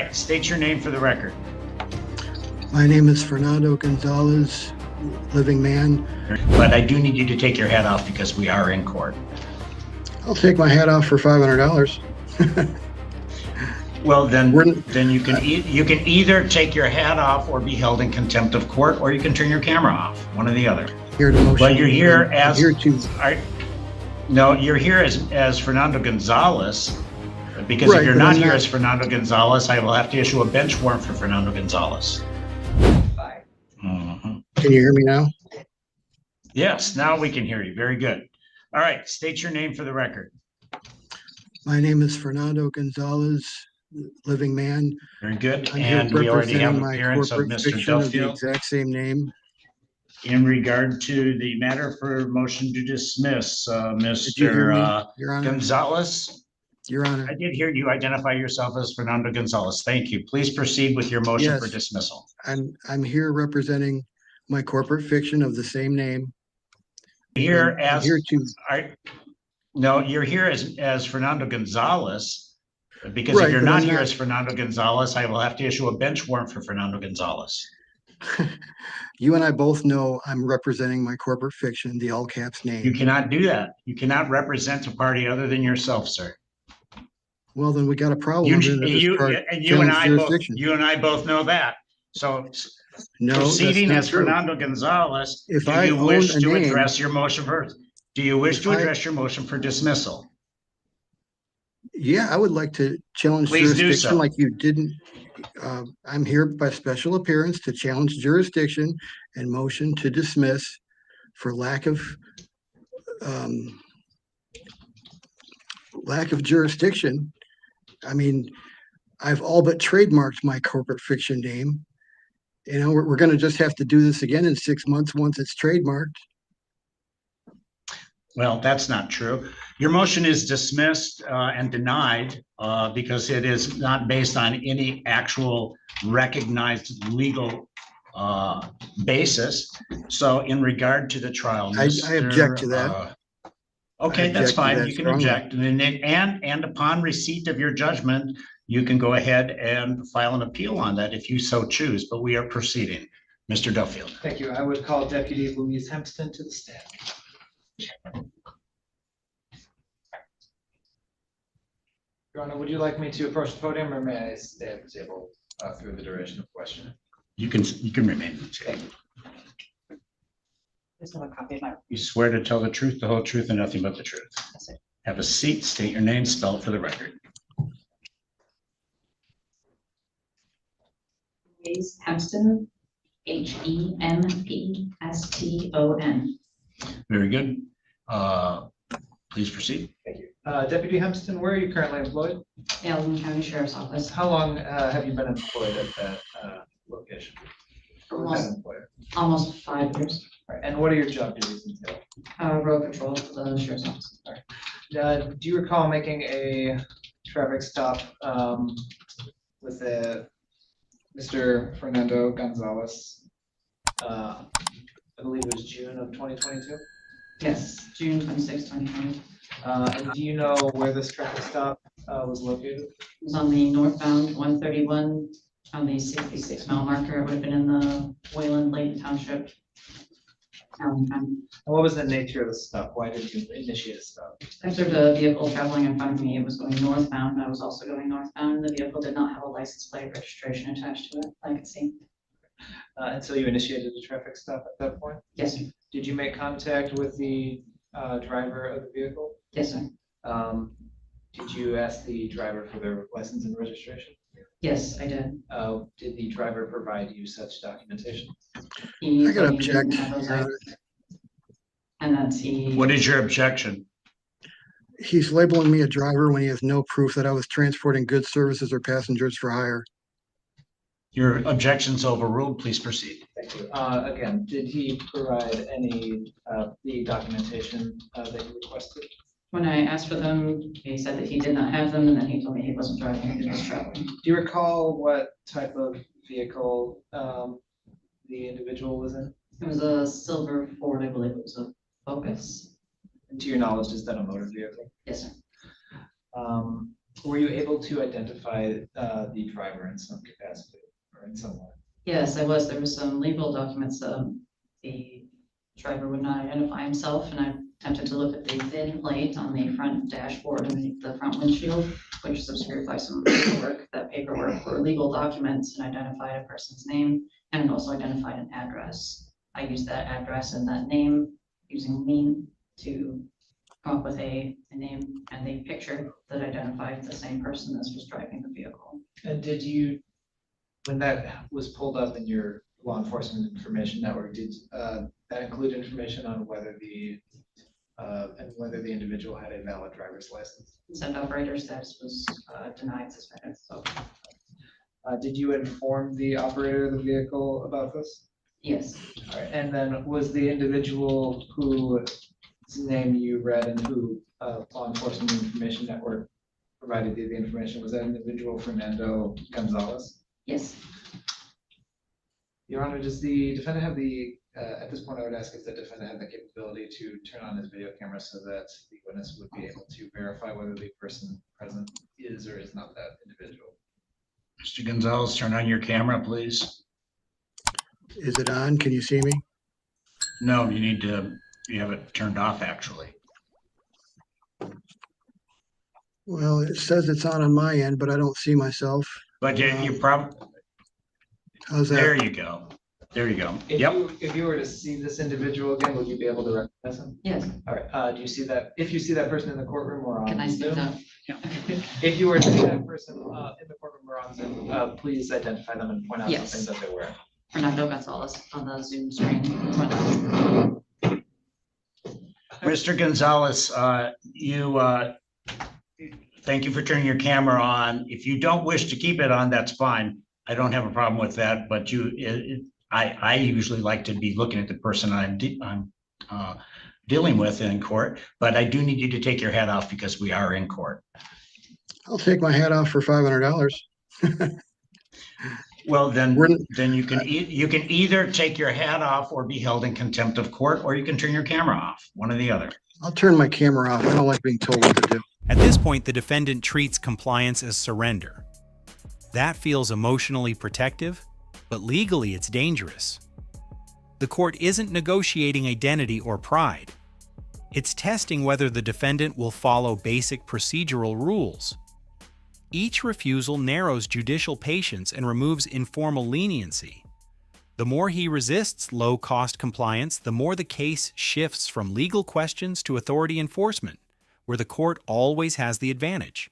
right, state your name for the record. My name is Fernando Gonzalez, living man. But I do need you to take your hat off because we are in court. I'll take my hat off for $500. Well, then you can either take your hat off or be held in contempt of court, or you can turn your camera off. One or the other. Here to motion. But you're here as here to. No, you're here as Fernando Gonzalez. Because right, if you're not here as Fernando Gonzalez, I will have to issue a bench warrant for Fernando Gonzalez. Mm-hmm. Can you hear me now? Yes, now we can hear you. Very good. All right, state your name for the record. My name is Fernando Gonzalez, living man. Very good. I'm and here we already have my appearance of Mr. Duffield. Of the exact same name. In regard to the matter for motion to dismiss, Mr. Gonzalez. Your Honor. I did hear you identify yourself as Fernando Gonzalez. Thank you. Please proceed with your motion for dismissal. I'm here representing my corporate fiction of the same name. You're here as Fernando Gonzalez, because if you're not here as Fernando Gonzalez, I will have to issue a bench warrant for Fernando Gonzalez. You and I both know I'm representing my corporate fiction, the all caps name. You cannot do that. You cannot represent a party other than yourself, sir. Well, then we got a problem. You and I both know that. So proceeding as Fernando Gonzalez, do you wish to address your motion for dismissal? Yeah, I would like to challenge jurisdiction like you didn't. I'm here by special appearance to challenge jurisdiction and motion to dismiss for lack of jurisdiction. I mean, I've all but trademarked my corporate fiction name. You know, we're going to just have to do this again in 6 months once it's trademarked. Well, that's not true. Your motion is dismissed and denied because it is not based on any actual recognized legal basis. So in regard to the trial, I object to that. Okay, that's fine. You can object. And upon receipt of your judgment, you can go ahead and file an appeal on that if you so choose, but we are proceeding. Mr. Duffield. Thank you. I would call Deputy Lise Hempston to the stand. Your Honor, would you like me to approach the podium or may I stay at the table through the duration of questioning? You can remain at the table. You swear to tell the truth, the whole truth, and nothing but the truth. Yes, sir. Have a seat, state your name, spell it for the record. Lise Hempston, Hempston. Very good. Please proceed. Thank you. Deputy Hempston, where are you currently employed? Allen County Sheriff's Office. How long have you been employed at that location? Almost 5 years. Right. And what are your job duties entail? Road patrol for the Sheriff's Office. Right. Do you recall making a traffic stop with Mr. Fernando Gonzalez? I believe it was June of 2022? Yes, June 26, 2020. And do you know where this traffic stop was located? It was on the northbound 131 on the 66-mile marker. It would have been in the Wayland Lake Township. And what was the nature of the stop? Why did you initiate a stop? I observed a vehicle traveling in front of me. It was going northbound. I was also going northbound. The vehicle did not have a license plate registration attached to it, I could see. And so you initiated a traffic stop at that point? Yes, sir. Did you make contact with the driver of the vehicle? Yes, sir. Did you ask the driver for their license and registration? Yes, I did. Did the driver provide you such documentation? I got object. And that's he. What is your objection? He's labeling me a driver when he has no proof that I was transporting goods, services, or passengers for hire. Your objection's overruled. Please proceed. Thank you. Again, did he provide any the documentation that you requested? When I asked for them, he said that he did not have them, and then he told me he wasn't driving, he was traveling. Do you recall what type of vehicle the individual was in? It was a silver Ford, I believe it was a Focus. And to your knowledge, is that a motor vehicle? Yes, sir. Were you able to identify the driver in some capacity or in some way? Yes, I was. There was some legal documents. The driver would not identify himself, and I attempted to look at the VIN plate on the front dashboard and the front windshield, which is obscured by some paperwork. That paperwork were legal documents and identified a person's name, and it also identified an address. I used that address and that name using mean to come up with a name and a picture that identified the same person as was driving the vehicle. And did you, when that was pulled up in your law enforcement information network, did that include information on whether the individual had a valid driver's license? Send operator status was denied suspended. So did you inform the operator of the vehicle about this? yes, All right. And then was the individual whose name you read and who law enforcement information network provided you the information, was that individual Fernando Gonzalez? yes. Your Honor, does the defendant have the, at this point, I would ask if the defendant had the capability to turn on his video camera so that the witness would be able to verify whether the person present is or is not that individual? Mr. Gonzalez, turn on your camera, please. Is it on? Can you see me? No, you have it turned off, actually. Well, it says it's on my end, but I don't see myself. But you probably, How's there that? you go. There you go. If Yep. if you were to see this individual again, would you be able to recognize him? Yes. All right, do you see that, if you see that person in the courtroom or on Can I speak Zoom? up? If you were to see that person in the courtroom or on Zoom, please identify them and point out Yes. something that they were. Fernando Gonzalez on the Zoom screen. Mr. Gonzalez, thank you for turning your camera on. If you don't wish to keep it on, that's fine. I don't have a problem with that, but I usually like to be looking at the person I'm dealing with in court, but I do need you to take your hat off because we are in court. I'll take my hat off for $500. Well, then you can either take your hat off or be held in contempt of court, or you can turn your camera off, one or the other. I'll turn my camera off. I don't like being told what to do. At this point, the defendant treats compliance as surrender. That feels emotionally protective, but legally it's dangerous. The court isn't negotiating identity or pride. It's testing whether the defendant will follow basic procedural rules. Each refusal narrows judicial patience and removes informal leniency. The more he resists low-cost compliance, the more the case shifts from legal questions to authority enforcement, where the court always has the advantage.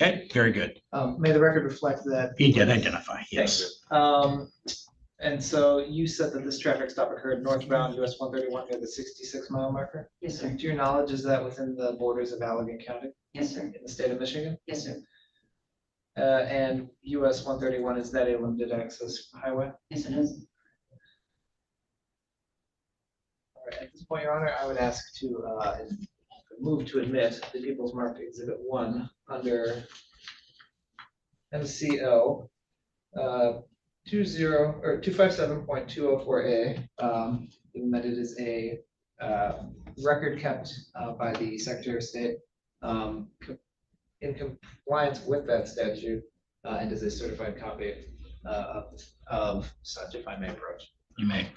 Okay, very good. May the record reflect that. He did identify, Thank yes. you. And so you said that this traffic stop occurred northbound US 131 near the 66-mile marker? Yes, sir. To your knowledge, is that within the borders of Allegan County Yes, sir. in the state of Michigan? Yes, sir. And US 131, is that a limited access highway? Yes, it is. All right, at this point, Your Honor, I would ask to move to admit the People's Marked Exhibit 1 under MCL 257.204A, given that it is a record kept by the Secretary of State in compliance with that statute, and is a certified copy of such, if I may approach. You may.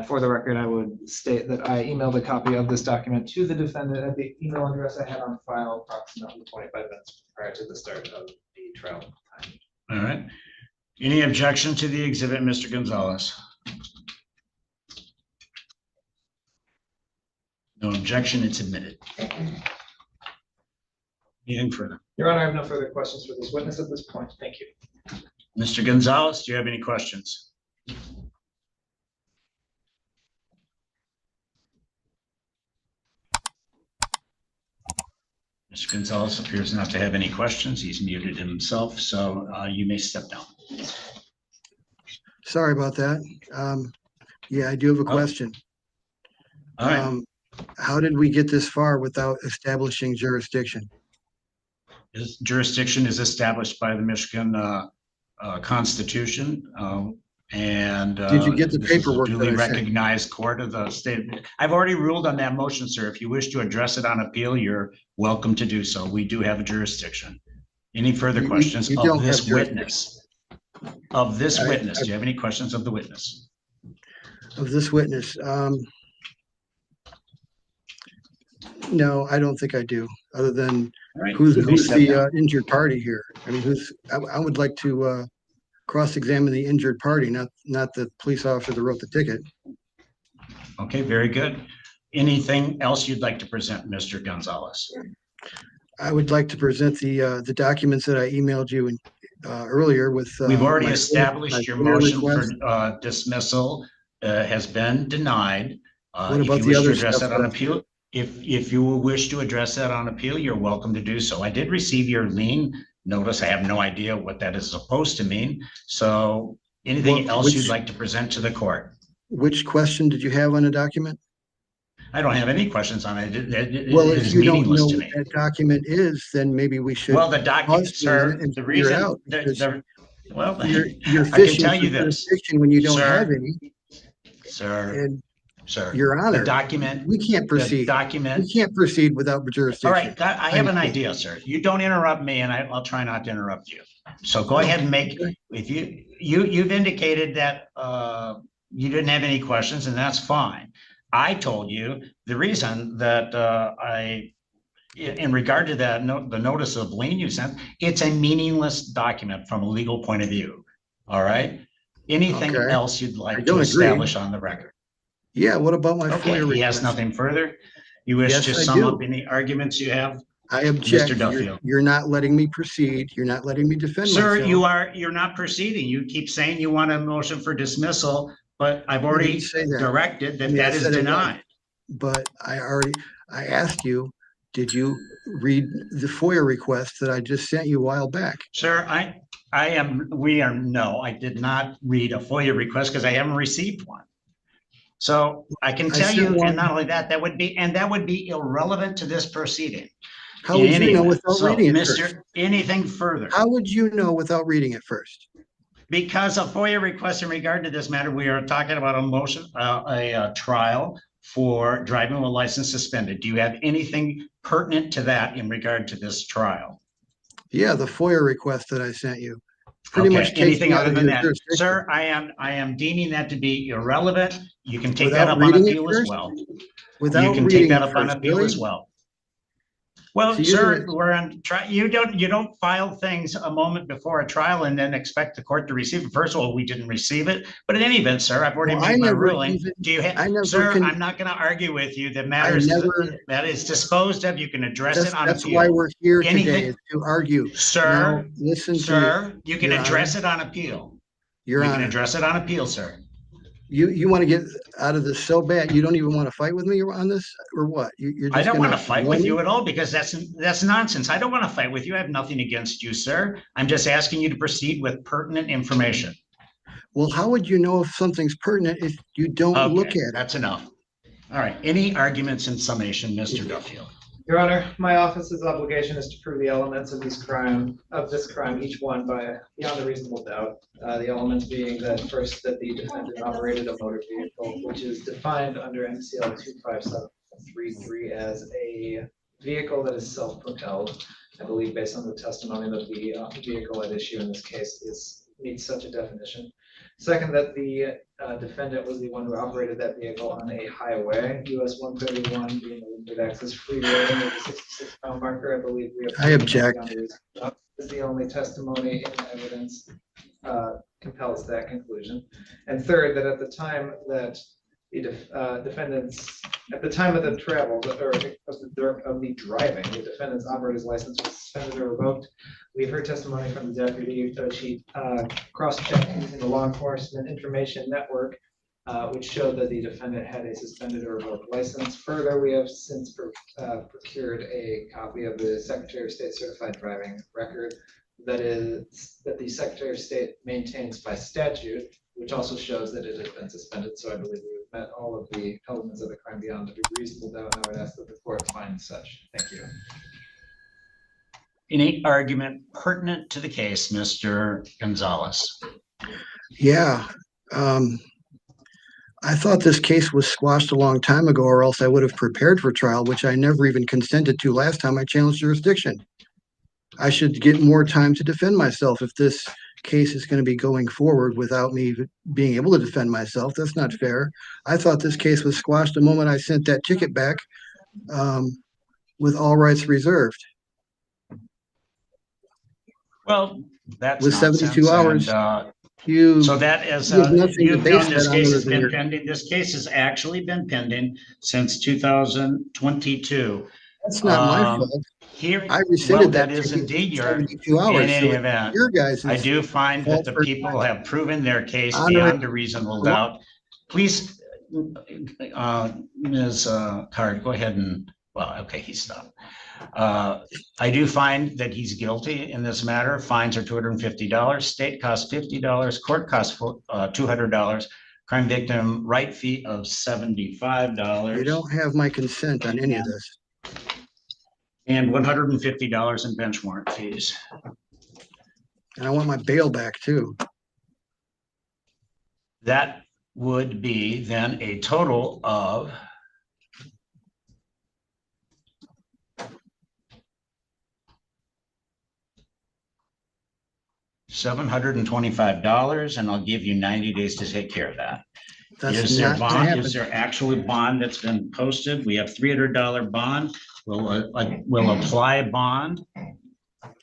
For the record, I would state that I emailed a copy of this document to the defendant at the email address I had on file approximately 25 minutes prior to the start of the trial time. All right. Any objection to the exhibit, Mr. Gonzalez? No objection, it's admitted. Anything further? Your Honor, I have no further questions for this witness at this point. Thank you. Mr. Gonzalez, do you have any questions? Mr. Gonzalez appears not to have any questions. He's muted himself, so you may step down. Sorry about that. Yeah, I do have a question. All right. How did we get this far without establishing jurisdiction? Jurisdiction is established by the Michigan Constitution, And Did you get the this is a paperwork that duly I sent? recognized court of the state. I've already ruled on that motion, sir. If you wish to address it on appeal, you're welcome to do so. We do have a jurisdiction. Any further questions You of don't this have jurisdiction. witness? Of this witness, do you have any questions of the witness? Of this witness, no, I don't think I do, other than All right, who's you may step down. the injured party here? I mean, I would like to cross-examine the injured party, not the police officer that wrote the ticket. Okay, very good. Anything else you'd like to present, Mr. Gonzalez? I would like to present the documents that I emailed you earlier with. We've already my established your FOIA motion request. for dismissal has been denied. What If about you the wish to other address stuff that on that- appeal, if you wish to address that on appeal, you're welcome to do so. I did receive your lien notice. I have no idea what that is supposed to mean. So anything else you'd like to present to the court? Which question did you have on the document? I don't have any questions on it. Well, It if is you don't meaningless know to what me. that document is, then maybe we should. Well, the document, pause for a minute sir, and the figure it reason, out, because well, You're I can fishing tell for you this, jurisdiction when you don't sir. have any, sir, and sir. Your The Honor, document, we can't the proceed. document. We can't proceed without jurisdiction. All right, I have an Thank you. idea, sir. You don't interrupt me and I'll try not to interrupt you. So go ahead and make, Okay. if you've indicated that you didn't have any questions, and that's fine. I told you the reason that in regard to that, the notice of lien you sent, it's a meaningless document from a legal point of view. All right? Anything Okay. else you'd I like to don't agree. establish on the record? Yeah, what about my Okay, FOIA he has request? nothing further. You wish Yes, to I sum do. up any arguments you have? I object. Mr. Duffield. You're not letting me proceed. You're not letting me defend Sir, myself. you're not proceeding. You keep saying you want a motion for dismissal, but I've I already didn't say that. directed that I mean, I that is said it was. denied. But I asked you, did you read the FOIA request that I just sent you a while back? Sir, no, I did not read a FOIA request because I haven't received one. So I can I tell you, sent one. and not only that, that would be irrelevant to this proceeding. How would In you any know event. without So, reading it Mr. first? Anything further? How would you know without reading it first? Because a FOIA request in regard to this matter, we are talking about a motion, a trial for driving with license suspended. Do you have anything pertinent to that in regard to this trial? Yeah, the FOIA request that I sent you. Pretty Okay, much takes anything me out other of than your that? jurisdiction. Sir, I am deeming that to be irrelevant. You can take that Without up on reading it appeal as first? well. You Without can take reading that it up on first, appeal really? as well. Well, So sir, we're on you don't file things a moment before a trial and then expect the court to receive it. First of all, we didn't receive it, but in any event, sir, I've already Well, I made my never ruling. even- Do you I have, never sir, can- I'm not going to argue with you. The matter is that is disposed of. You can address it on That's appeal. why we're here Anything- today, is to argue. Now, Sir, listen to sir, you can Your address Honor. it on appeal. Your You can Honor. address it on appeal, sir. You want to get out of this so bad, you don't even want to fight with me on this, or what? You're I just don't want to gonna fight ignore with me? you at all because that's nonsense. I don't want to fight with you. I have nothing against you, sir. I'm just asking you to proceed with pertinent information. Well, how would you know if something's pertinent if you don't look Okay, at it? that's enough. All right, any arguments in summation, Mr. Duffield? Your Honor, my office's obligation is to prove the elements of this crime, each one beyond a reasonable doubt. The elements being that first, that the defendant operated a motor vehicle, which is defined under MCL 25733 as a vehicle that is self-propelled. I believe based on the testimony that the vehicle at issue in this case meets such a definition. Second, that the defendant was the one who operated that vehicle on a highway, US 131 being a limited access freeway with a 66-pound marker. I believe we have. I object. Is the only testimony in evidence compels that conclusion. And third, that at the time that the defendants, at the time of the travel or of the driving, the defendant's operator's license was suspended or revoked. We've heard testimony from the deputy that she cross-checked using the law enforcement information network, which showed that the defendant had a suspended or revoked license. Further, we have since procured a copy of the Secretary of State certified driving record that the Secretary of State maintains by statute, which also shows that it has been suspended. So I believe we've met all of the elements of the crime beyond a reasonable doubt, and I would ask that the court find such. Thank you. Any argument pertinent to the case, Mr. Gonzalez? Yeah, I thought this case was squashed a long time ago, or else I would have prepared for trial, which I never even consented to last time I challenged jurisdiction. I should get more time to defend myself if this case is going to be going forward without me being able to defend myself. That's not fair. I thought this case was squashed the moment I sent that ticket back with all rights reserved. Well, that's With 72 nonsense, hours, so that is, you have nothing to you've base known this that on case other has than been your- pending. This case has actually been pending since 2022. That's not my fault. Here, I well, rescinded that that is ticket indeed in your, 72 in hours. any So event. your guys' I do find that the people have proven their case Honoring- beyond a reasonable doubt. Please, Ms. Card, go ahead and, well, okay, he stopped. I do find that he's guilty in this matter. Fines are $250, state costs $50, court costs $200, crime victim right fee of $75. You don't have my consent on any of this. And $150 in bench warrant fees. And I want my bail back too. That would be then a total of $725, and I'll give you 90 days to take care of that. That's Is there not gonna bond? happen. Is there actually bond that's been posted? We have $300 bond. We'll apply a bond,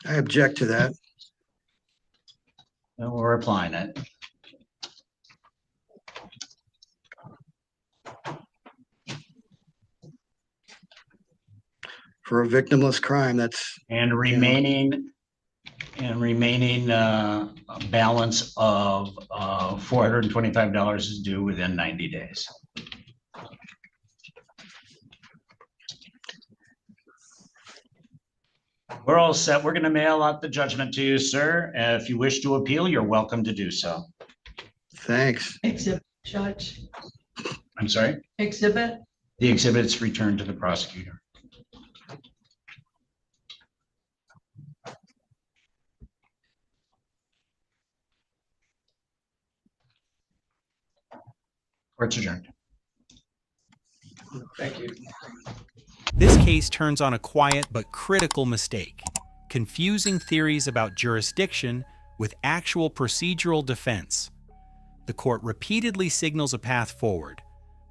I object to that. and we're applying it. For a victimless crime, that's, And remaining balance of $425 is due within 90 days. We're all set. We're going to mail out the judgment to you, sir. If you wish to appeal, you're welcome to do so. thanks. Exhibit, Judge. I'm sorry? Exhibit. The exhibit's returned to the prosecutor. Court's adjourned. Thank you. This case turns on a quiet but critical mistake, confusing theories about jurisdiction with actual procedural defense. The court repeatedly signals a path forward: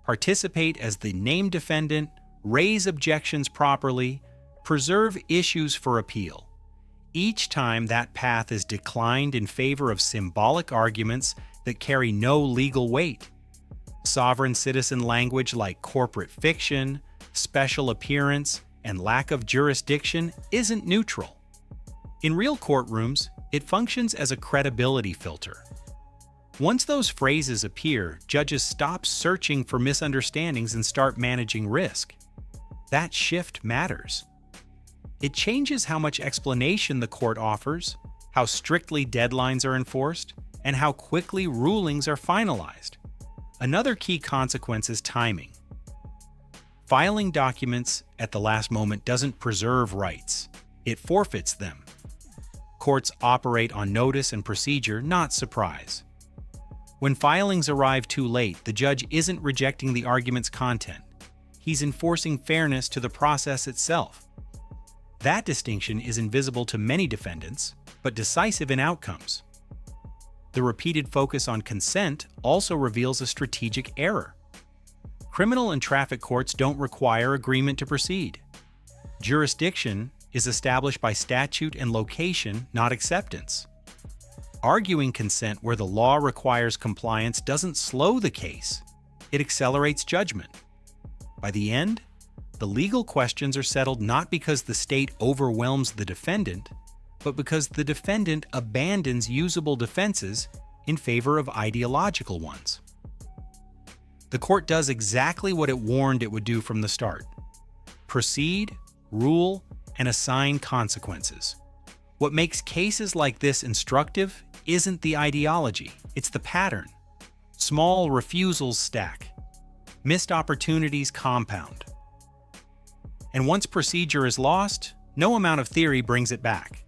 participate as the named defendant, raise objections properly, preserve issues for appeal. Each time that path is declined in favor of symbolic arguments that carry no legal weight. Sovereign citizen language like corporate fiction, special appearance, and lack of jurisdiction isn't neutral. In real courtrooms, it functions as a credibility filter. Once those phrases appear, judges stop searching for misunderstandings and start managing risk. That shift matters. It changes how much explanation the court offers, how strictly deadlines are enforced, and how quickly rulings are finalized. Another key consequence is timing. Filing documents at the last moment doesn't preserve rights, it forfeits them. Courts operate on notice and procedure, not surprise. When filings arrive too late, the judge isn't rejecting the argument's content. He's enforcing fairness to the process itself. That distinction is invisible to many defendants, but decisive in outcomes. The repeated focus on consent also reveals a strategic error. Criminal and traffic courts don't require agreement to proceed. Jurisdiction is established by statute and location, not acceptance. Arguing consent where the law requires compliance doesn't slow the case, it accelerates judgment. By the end, the legal questions are settled not because the state overwhelms the defendant, but because the defendant abandons usable defenses in favor of ideological ones. The court does exactly what it warned it would do from the start: proceed, rule, and assign consequences. What makes cases like this instructive isn't the ideology, it's the pattern. Small refusals stack. Missed opportunities compound. And once procedure is lost, no amount of theory brings it back.